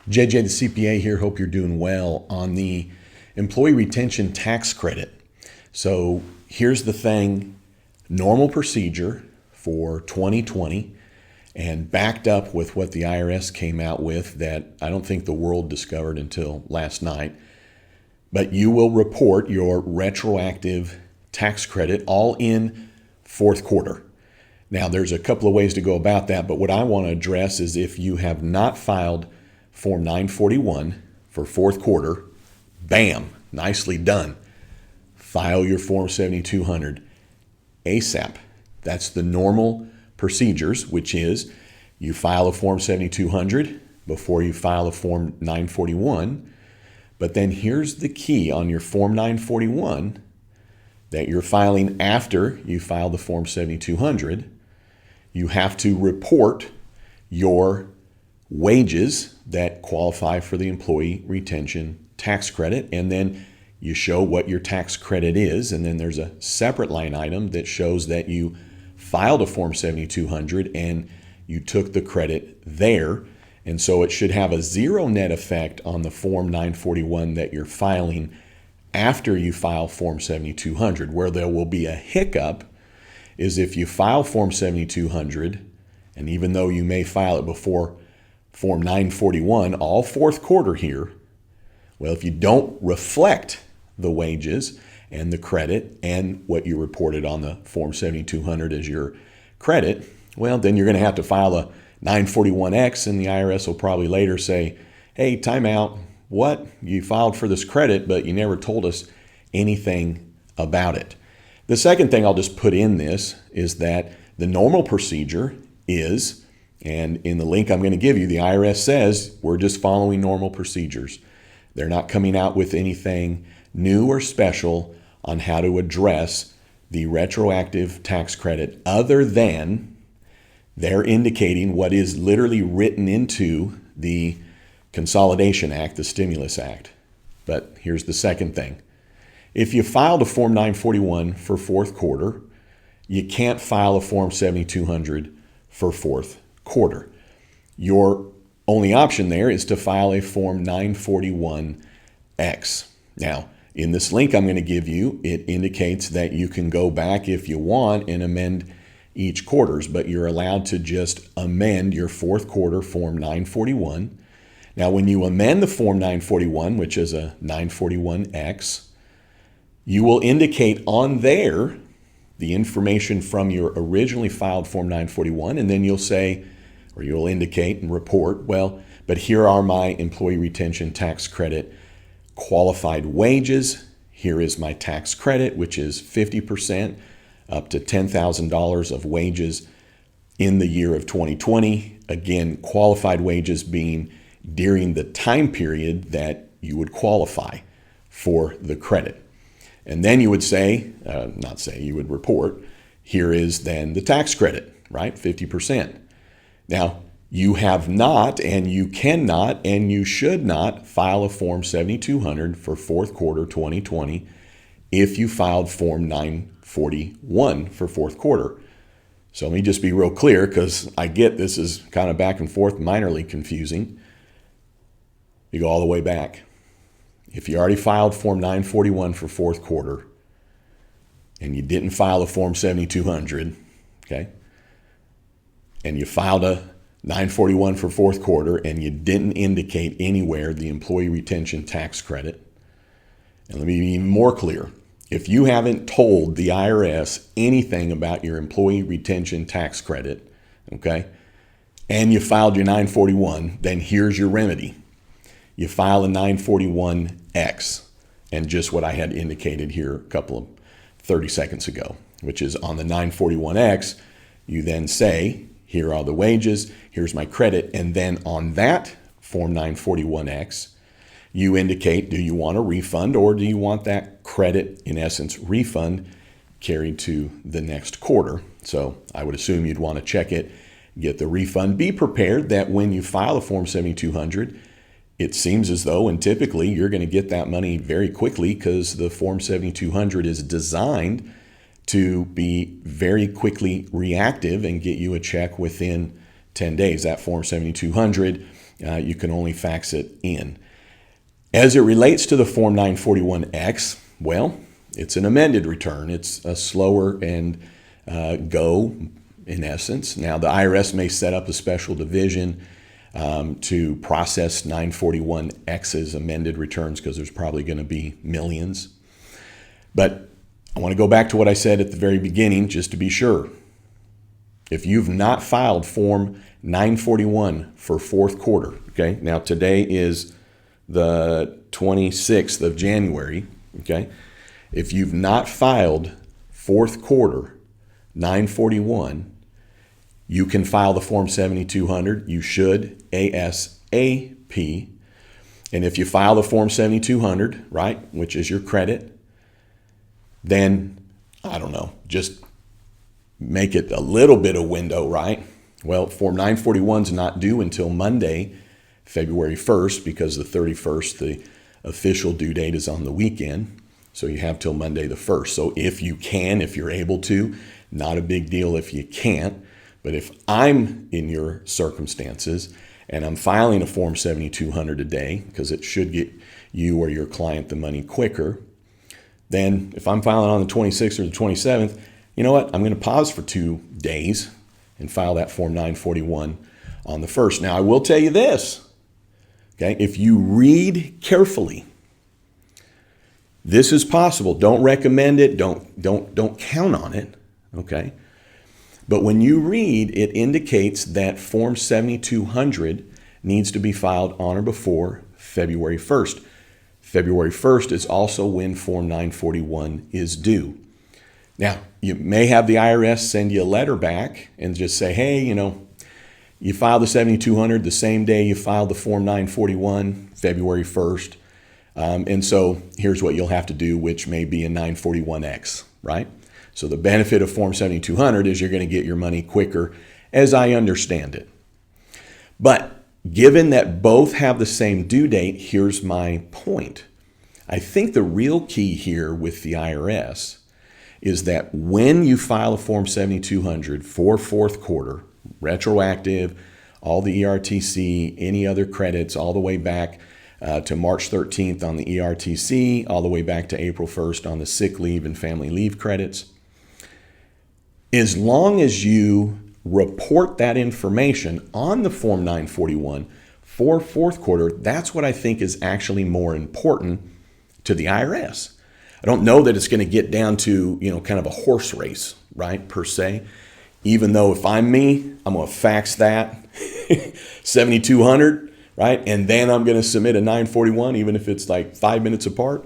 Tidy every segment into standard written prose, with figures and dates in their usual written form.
JJ the CPA here. Hope you're doing well on the employee retention tax credit. So here's the thing, normal procedure for 2020 and backed up with what the IRS came out with that I don't think the world discovered until last night. But you will report your retroactive tax credit all in fourth quarter. Now, there's a couple of ways to go about that, but what I want to address is if you have not filed Form 941 for fourth quarter, bam, nicely done. File your Form 7200 ASAP. That's the normal procedures, which is you file a Form 7200 before you file a Form 941. But then here's the key on your Form 941 that you're filing after you file the Form 7200. You have to report your wages that qualify for the employee retention tax credit, and then you show what your tax credit is, and then there's a separate line item that shows that you filed a Form 7200 and you took the credit there. And so it should have a zero net effect on the Form 941 that you're filing after you file Form 7200. Where there will be a hiccup is if you file Form 7200, and even though you may file it before Form 941, all fourth quarter here, well, if you don't reflect the wages and the credit and what you reported on the Form 7200 as your credit, well, then you're going to have to file a 941X, and the IRS will probably later say, hey, time out. What? You filed for this credit, but you never told us anything about it. The second thing I'll just put in this is that the normal procedure is, and in the link I'm going to give you, the IRS says we're just following normal procedures. They're not coming out with anything new or special on how to address the retroactive tax credit other than they're indicating what is literally written into the Consolidation Act, the Stimulus Act. But here's the second thing. If you filed a Form 941 for fourth quarter, you can't file a Form 7200 for fourth quarter. Your only option there is to file a Form 941X. Now, in this link I'm going to give you, it indicates that you can go back if you want and amend each quarters, but you're allowed to just amend your fourth quarter Form 941. Now, when you amend the Form 941, which is a 941X, you will indicate on there the information from your originally filed Form 941, and then you'll say, or you'll indicate and report, well, but here are my employee retention tax credit qualified wages. Here is my tax credit, which is 50% up to $10,000 of wages in the year of 2020. Again, qualified wages being during the time period that you would qualify for the credit. And then you would you would report, here is then the tax credit, right? 50%. Now, you have not, and you cannot, and you should not file a Form 7200 for fourth quarter 2020 if you filed Form 941 for fourth quarter. So let me just be real clear, because I get this is kind of back and forth, minorly confusing. You go all the way back. If you already filed Form 941 for fourth quarter and you didn't file a Form 7200, okay, and you filed a 941 for fourth quarter and you didn't indicate anywhere the employee retention tax credit, and let me be even more clear, if you haven't told the IRS anything about your employee retention tax credit, okay, and you filed your 941, then here's your remedy. You file a 941X, and just what I had indicated here a couple of 30 seconds ago, which is on the 941X, you then say, here are the wages, here's my credit, and then on that Form 941X, you indicate, do you want a refund or do you want that credit, in essence, refund carried to the next quarter? So I would assume you'd want to check it, get the refund. Be prepared that when you file a Form 7200, it seems as though, and typically, you're going to get that money very quickly because the Form 7200 is designed to be very quickly reactive and get you a check within 10 days. That Form 7200 you can only fax it in. As it relates to the Form 941X, well, it's an amended return. It's a slower and go, in essence. Now, the IRS may set up a special division to process 941X's amended returns because there's probably going to be millions. But I want to go back to what I said at the very beginning just to be sure. If you've not filed Form 941 for fourth quarter, okay, now today is the 26th of January, okay, if you've not filed fourth quarter 941, you can file the Form 7200. You should ASAP. And if you file the Form 7200, right, which is your credit, then, I don't know, just make it a little bit of window, right? Well, Form 941 is not due until Monday, February 1st, because the 31st, the official due date is on the weekend. So you have till Monday the 1st. So if you can, if you're able to, not a big deal if you can't. But if I'm in your circumstances and I'm filing a Form 7200 a day, because it should get you or your client the money quicker, then if I'm filing on the 26th or the 27th, you know what? I'm going to pause for 2 days and file that Form 941 on the 1st. Now, I will tell you this, okay? If you read carefully, this is possible. Don't recommend it. Don't count on it, okay? But when you read, it indicates that Form 7200 needs to be filed on or before February 1st. February 1st is also when Form 941 is due. Now, you may have the IRS send you a letter back and just say, hey, you know, you filed the 7200 the same day you filed the Form 941, February 1st. And so here's what you'll have to do, which may be a 941X, right? So the benefit of Form 7200 is you're going to get your money quicker, as I understand it. But given that both have the same due date, here's my point. I think the real key here with the IRS is that when you file a Form 7200 for fourth quarter, retroactive, all the ERTC, any other credits, all the way back to March 13th on the ERTC, all the way back to April 1st on the sick leave and family leave credits, as long as you report that information on the Form 941 for fourth quarter, that's what I think is actually more important to the IRS. I don't know that it's going to get down to, you know, kind of a horse race, right, per se. Even though if I'm me, I'm going to fax that 7,200, right? And then I'm going to submit a 941, even if it's like 5 minutes apart,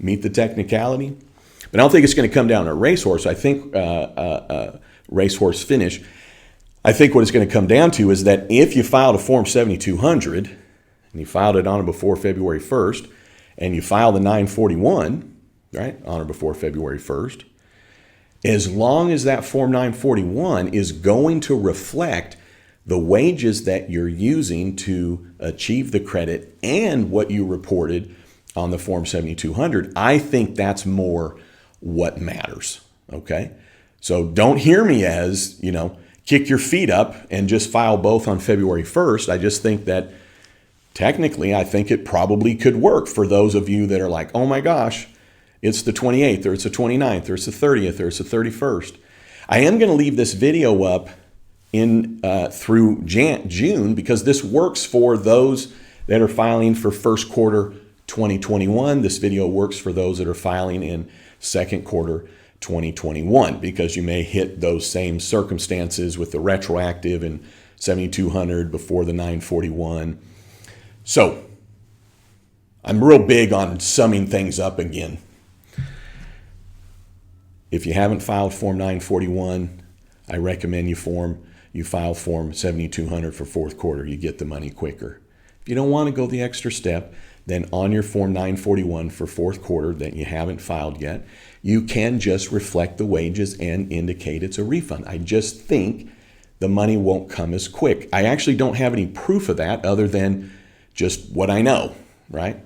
meet the technicality. But I don't think it's going to come down to a racehorse. I think racehorse finish. I think what it's going to come down to is that if you filed a Form 7200 and you filed it on or before February 1st, and you file the 941, right, on or before February 1st, as long as that Form 941 is going to reflect the wages that you're using to achieve the credit and what you reported on the Form 7200, I think that's more what matters, okay? So don't hear me as, you know, kick your feet up and just file both on February 1st. I just think that technically, I think it probably could work for those of you that are like, oh my gosh, it's the 28th, or it's the 29th, or it's the 30th, or it's the 31st. I am going to leave this video up in through June because this works for those that are filing for first quarter 2021. This video works for those that are filing in second quarter 2021 because you may hit those same circumstances with the retroactive and 7,200 before the 941. So I'm real big on summing things up again. If you haven't filed Form 941, I recommend you file Form 7200 for fourth quarter. You get the money quicker. If you don't want to go the extra step, then on your Form 941 for fourth quarter that you haven't filed yet, you can just reflect the wages and indicate it's a refund. I just think the money won't come as quick. I actually don't have any proof of that other than just what I know, right?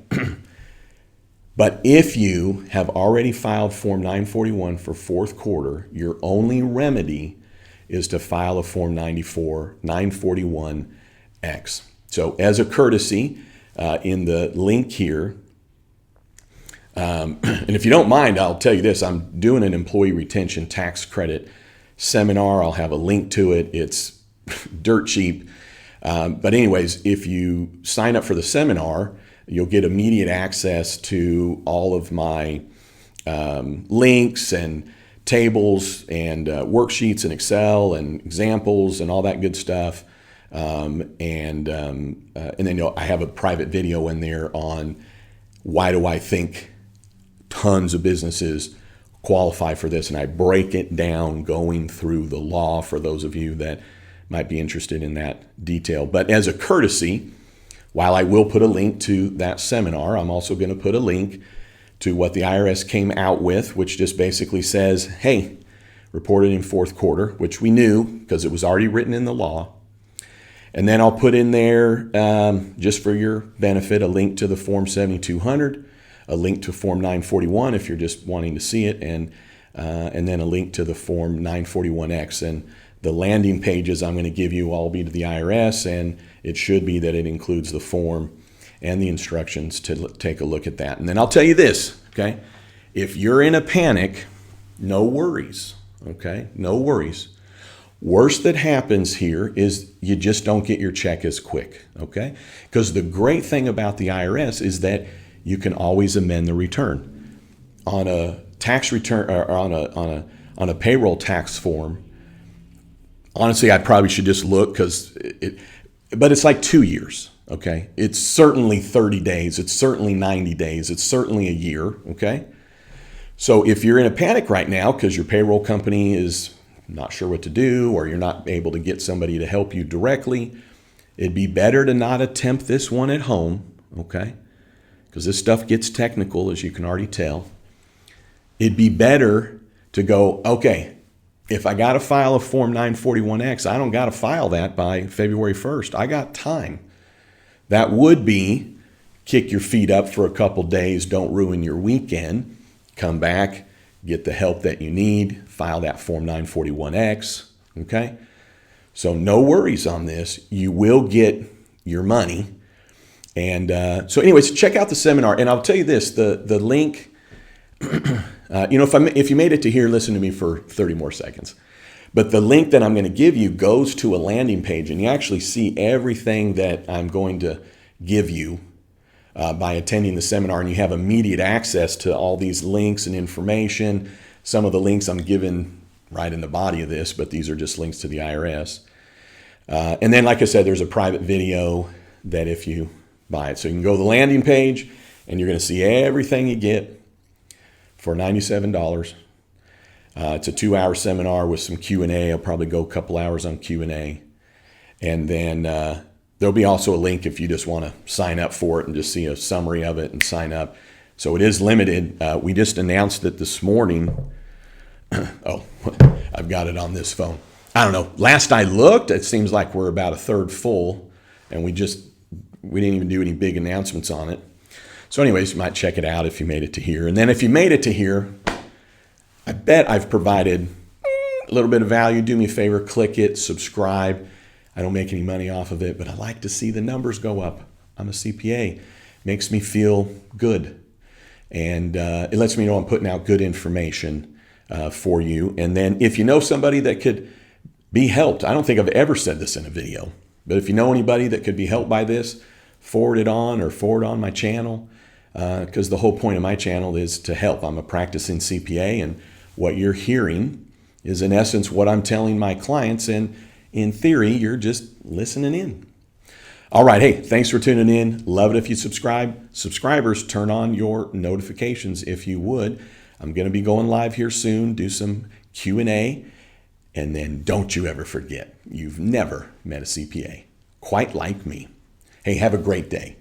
But if you have already filed Form 941 for fourth quarter, your only remedy is to file a Form 941X. So as a courtesy, in the link here, and if you don't mind, I'll tell you this, I'm doing an employee retention tax credit seminar. I'll have a link to it. It's dirt cheap. But anyways, if you sign up for the seminar, you'll get immediate access to all of my links and tables and worksheets in Excel and examples and all that good stuff. And then I have a private video in there on why do I think tons of businesses qualify for this, and I break it down going through the law for those of you that might be interested in that detail. But as a courtesy, while I will put a link to that seminar, I'm also going to put a link to what the IRS came out with, which just basically says, hey, reported in fourth quarter, which we knew because it was already written in the law. And then I'll put in there, just for your benefit, a link to the Form 7200, a link to Form 941 if you're just wanting to see it, and then a link to the Form 941X. And the landing pages I'm going to give you will all be to the IRS, and it should be that it includes the form and the instructions to take a look at that. And then I'll tell you this, okay? If you're in a panic, no worries, okay? No worries. Worst that happens here is you just don't get your check as quick, okay? Because the great thing about the IRS is that you can always amend the return. On a tax return or on a payroll tax form, honestly, I probably should just look but it's like 2 years, okay? It's certainly 30 days. It's certainly 90 days. It's certainly a year, okay? So if you're in a panic right now because your payroll company is not sure what to do, or you're not able to get somebody to help you directly, it'd be better to not attempt this one at home, okay? Because this stuff gets technical, as you can already tell. It'd be better to go, okay, if I got to file a Form 941X, I don't got to file that by February 1st. I got time. That would be kick your feet up for a couple days, don't ruin your weekend, come back, get the help that you need, file that Form 941X, okay? So no worries on this. You will get your money. And so anyways, check out the seminar. And I'll tell you this, the link, if you made it to here, listen to me for 30 more seconds. But the link that I'm going to give you goes to a landing page, and you actually see everything that I'm going to give you by attending the seminar, and you have immediate access to all these links and information. Some of the links I'm given right in the body of this, but these are just links to the IRS. And then, like I said, there's a private video that if you buy it. So you can go to the landing page, and you're going to see everything you get for $97. It's a 2-hour seminar with some Q&A. I'll probably go a couple hours on Q&A. And then there'll be also a link if you just want to sign up for it and just see a summary of it and sign up. So it is limited. We just announced it this morning. Oh, I've got it on this phone. I don't know. Last I looked, it seems like we're about a third full, and we didn't even do any big announcements on it. So anyways, you might check it out if you made it to here. And then if you made it to here, I bet I've provided a little bit of value. Do me a favor, click it, subscribe. I don't make any money off of it, but I like to see the numbers go up. I'm a CPA. Makes me feel good. And it lets me know I'm putting out good information for you. And then if you know somebody that could be helped, I don't think I've ever said this in a video, but if you know anybody that could be helped by this, forward it on or forward on my channel, because the whole point of my channel is to help. I'm a practicing CPA, and what you're hearing is in essence what I'm telling my clients, and in theory, you're just listening in. All right, hey, thanks for tuning in. Love it if you subscribe. Subscribers, turn on your notifications if you would. I'm going to be going live here soon, do some Q&A, and then don't you ever forget, you've never met a CPA quite like me. Hey, have a great day.